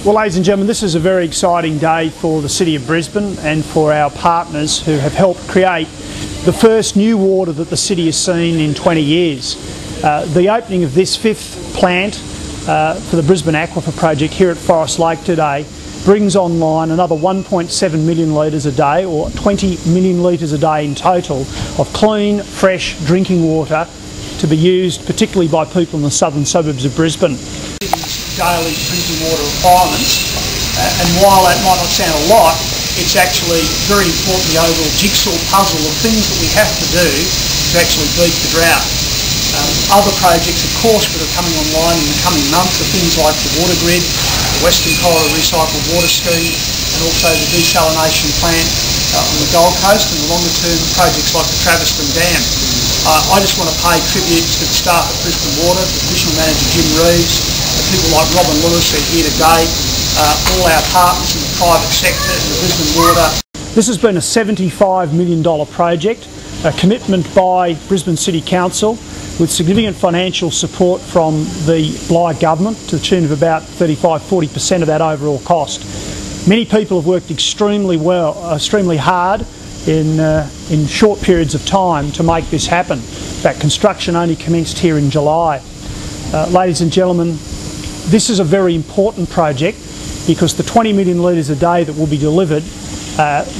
Well, ladies and gentlemen, this is a very exciting day for the City of Brisbane and for our partners who have helped create the first new water that the city has seen in 20 years. The opening of this fifth plant for the Brisbane Aquifer project here at Forest Lake today brings online another 1.7 million litres a day, or 20 million litres a day in total, of clean, fresh drinking water to be used particularly by people in the southern suburbs of Brisbane. Daily drinking water requirements, and while that might not sound a lot, it's actually very important, the overall jigsaw puzzle of things that we have to do to actually beat the drought. Other projects, of course, that are coming online in the coming months are things like the water grid, the Western Corridor recycled water scheme, and also the desalination plant on the Gold Coast, and the longer term projects like the Traveston Dam. I just want to pay tribute to the staff at Brisbane Water, the Divisional Manager Jim Reeves, people like Robin Lewis who are here today, all our partners in the private sector and the Brisbane Water. This has been a $75 million project, a commitment by Brisbane City Council with significant financial support from the Bligh government to the tune of about 35–40% of that overall cost. Many people have worked extremely hard in short periods of time to make this happen. That construction only commenced here in July. Ladies and gentlemen, this is a very important project because the 20 million litres a day that will be delivered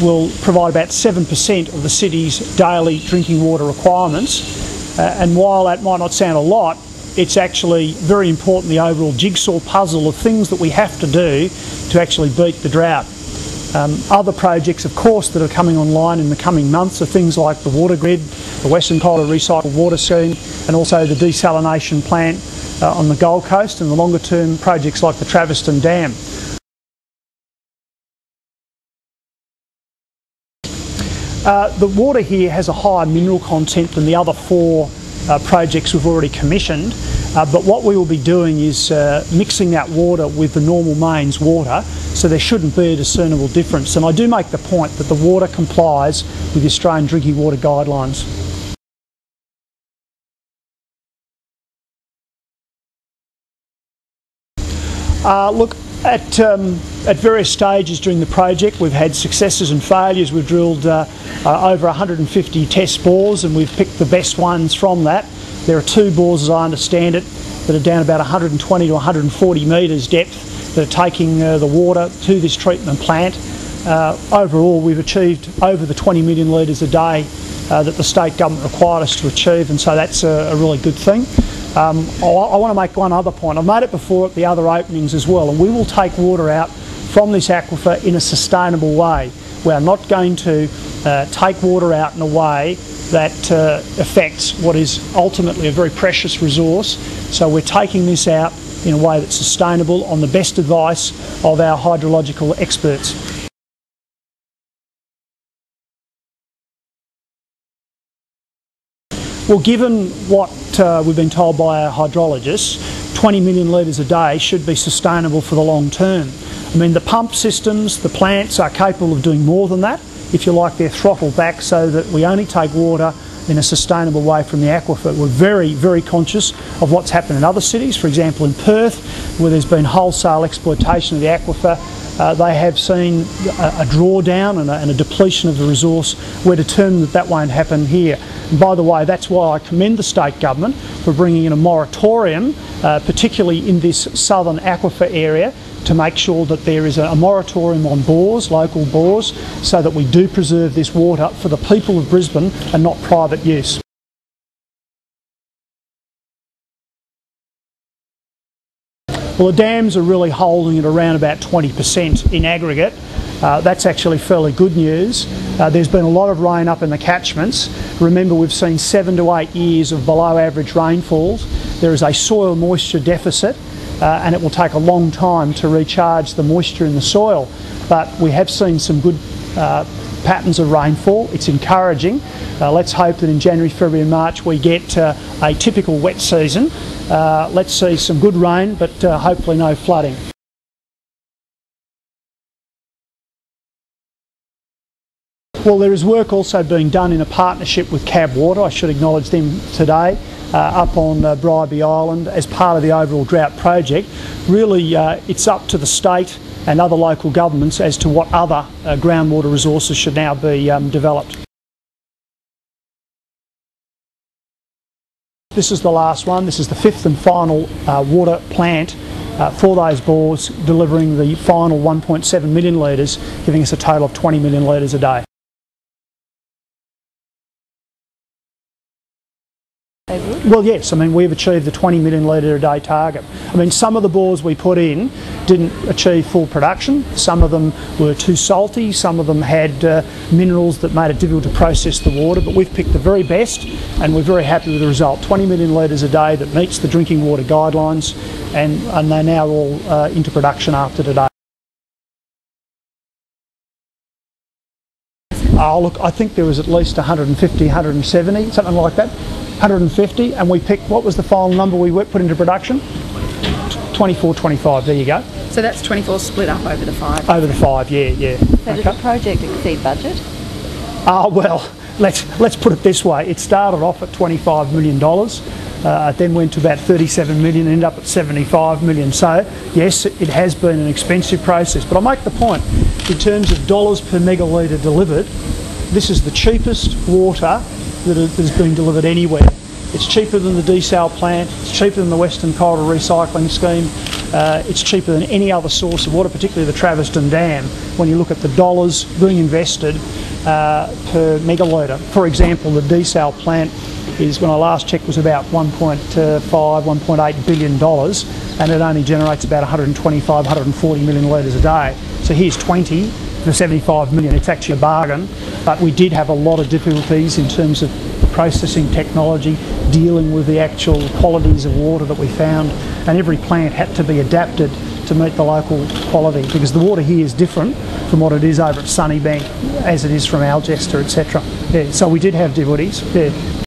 will provide about 7% of the city's daily drinking water requirements. And while that might not sound a lot, it's actually very important, the overall jigsaw puzzle of things that we have to do to actually beat the drought. Other projects, of course, that are coming online in the coming months are things like the water grid, the Western Corridor recycled water scheme, and also the desalination plant on the Gold Coast, and the longer term projects like the Traveston Dam. The water here has a higher mineral content than the other four projects we've already commissioned, but what we will be doing is mixing that water with the normal mains water, so there shouldn't be a discernible difference. And I do make the point that the water complies with the Australian Drinking Water Guidelines. Look, at various stages during the project we've had successes and failures. We've drilled over 150 test bores and we've picked the best ones from that. There are two bores, as I understand it, that are down about 120 to 140 metres depth that are taking the water to this treatment plant. Overall we've achieved over the 20 million litres a day that the state government required us to achieve, and so that's a really good thing. I want to make one other point. I've made it before at the other openings as well, and we will take water out from this aquifer in a sustainable way. We are not going to take water out in a way that affects what is ultimately a very precious resource. So we're taking this out in a way that's sustainable on the best advice of our hydrological experts. Well, given what we've been told by our hydrologists, 20 million litres a day should be sustainable for the long term. I mean, the pump systems, the plants are capable of doing more than that. If you like, they're throttled back so that we only take water in a sustainable way from the aquifer. We're very, very conscious of what's happened in other cities. For example, in Perth, where there's been wholesale exploitation of the aquifer, they have seen a drawdown and a depletion of the resource. We're determined that that won't happen here. And by the way, that's why I commend the state government for bringing in a moratorium, particularly in this southern aquifer area, to make sure that there is a moratorium on bores, local bores, so that we do preserve this water for the people of Brisbane and not private use. Well, the dams are really holding it around about 20% in aggregate. That's actually fairly good news. There's been a lot of rain up in the catchments. Remember, we've seen 7 to 8 years of below average rainfalls. There is a soil moisture deficit, and it will take a long time to recharge the moisture in the soil. But we have seen some good patterns of rainfall. It's encouraging. Let's hope that in January, February and March we get a typical wet season. Let's see some good rain, but hopefully no flooding. Well, there is work also being done in a partnership with Cab Water. I should acknowledge them today. up on Bribie Island as part of the overall drought project. Really, it's up to the state and other local governments as to what other groundwater resources should now be developed. This is the last one. This is the fifth and final water plant for those bores, delivering the final 1.7 million litres, giving us a total of 20 million litres a day. Well, yes, I mean, we've achieved the 20 million litre a day target. I mean, some of the bores we put in didn't achieve full production. Some of them were too salty, some of them had minerals that made it difficult to process the water, but we've picked the very best and we're very happy with the result. 20 million litres a day that meets the drinking water guidelines, and they're now all into production after today. Oh, look, I think there was at least 150, 170, something like that. 150, and we picked, what was the final number we put into production? 24, 25, there you go. So that's 24 split up over the 5? Over the 5, yeah. So did the project exceed budget? Well, let's put it this way. It started off at $25 million, it then went to about 37 million, ended up at 75 million. So, yes, it has been an expensive process, but I'll make the point, in terms of dollars per megalitre delivered, this is the cheapest water that has been delivered anywhere. It's cheaper than the desal plant, it's cheaper than the Western Corridor recycling scheme, it's cheaper than any other source of water, particularly the Traviston Dam, when you look at the dollars being invested per megalitre. For example, the desal plant is, when I last checked, was about $1.5, $1.8 billion, and it only generates about 125, 140 million litres a day. So here's 20 for 75 million. It's actually a bargain, but we did have a lot of difficulties in terms of the processing technology, dealing with the actual qualities of water that we found, and every plant had to be adapted to meet the local quality, because the water here is different from what it is over at Sunnybank, as it is from Algester, etc. Yeah, so we did have difficulties. Yeah.